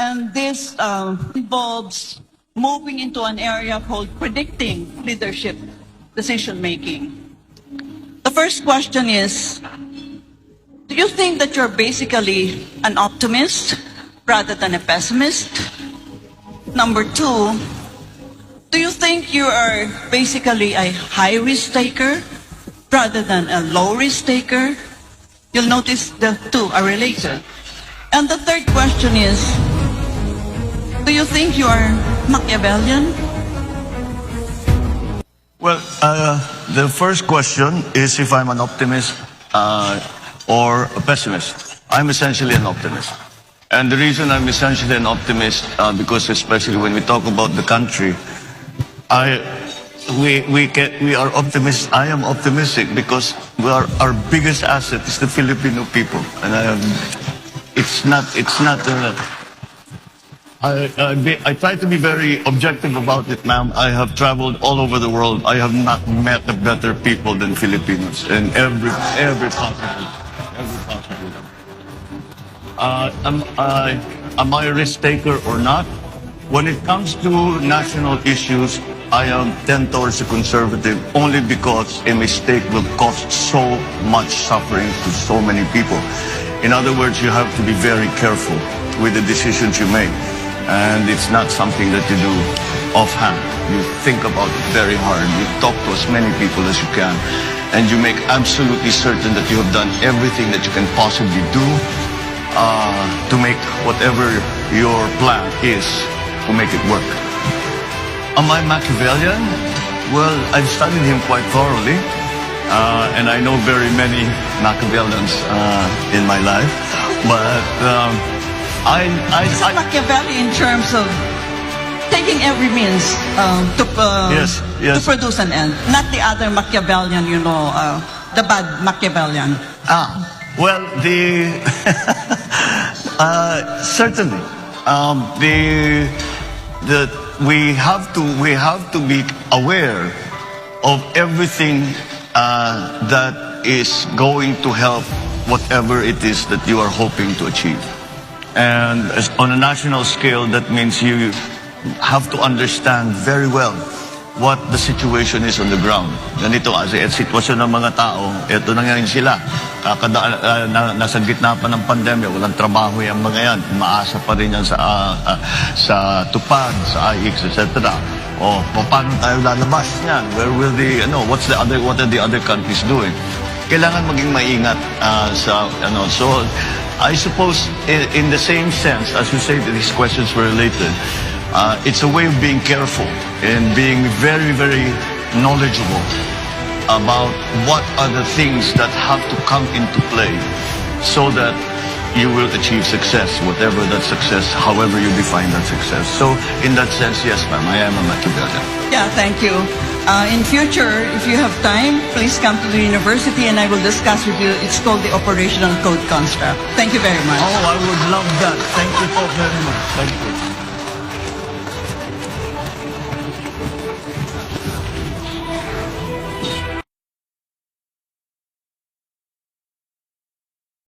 And this involves moving into an area called predicting leadership decision-making. The first question is, do you think that you're basically an optimist rather than a pessimist? Number two, do you think you are basically a high-risk taker rather than a low-risk taker? You'll notice the two are related. And the third question is, do you think you are Machiavellian? Well, the first question is if I'm an optimist or a pessimist. I'm essentially an optimist. And the reason I'm essentially an optimist, because especially when we talk about the country, we are optimists. I am optimistic because our biggest asset is the Filipino people, and I try to be very objective about it, ma'am. I have traveled all over the world. I have not met a better people than Filipinos in every continent. Am I a risk taker or not? When it comes to national issues, I tend towards the conservative only because a mistake will cost so much suffering to so many people. In other words, you have to be very careful with the decisions you make. And it's not something that you do offhand. You think about it very hard. You talk to as many people as you can. And you make absolutely certain that you have done everything that you can possibly do to make whatever your plan is to make it work. Am I Machiavellian? Well, I've studied him quite thoroughly. And I know very many Machiavellians in my life. But Is it Machiavelli in terms of taking every means to produce an end, not the other Machiavellian, the bad Machiavellian? Well, certainly, we have to be aware of everything that is going to help whatever it is that you are hoping to achieve. And on a national scale, that means you have to understand very well what the situation is on the ground. Ganito kasi at sitwasyon ng mga tao, ito na ngayon sila. Nasa gitna pa ng pandemya, walang trabaho yung mga yan. Umaasa pa rin yan sa tupad, sa IX, etc. O, paano tayo lalabas yan? Where will what are the other countries doing? Kailangan maging maingat so I suppose in the same sense, as you say that these questions were related, it's a way of being careful and being very, very knowledgeable about what are the things that have to come into play so that you will achieve success, whatever that success, however you define that success. So in that sense, yes, ma'am, I am a Machiavellian. Yeah, thank you. In future, if you have time, please come to the university and I will discuss with you. It's called the Operational Code Construct. Thank you very much. Oh, I would love that. Thank you so very much. Thank you.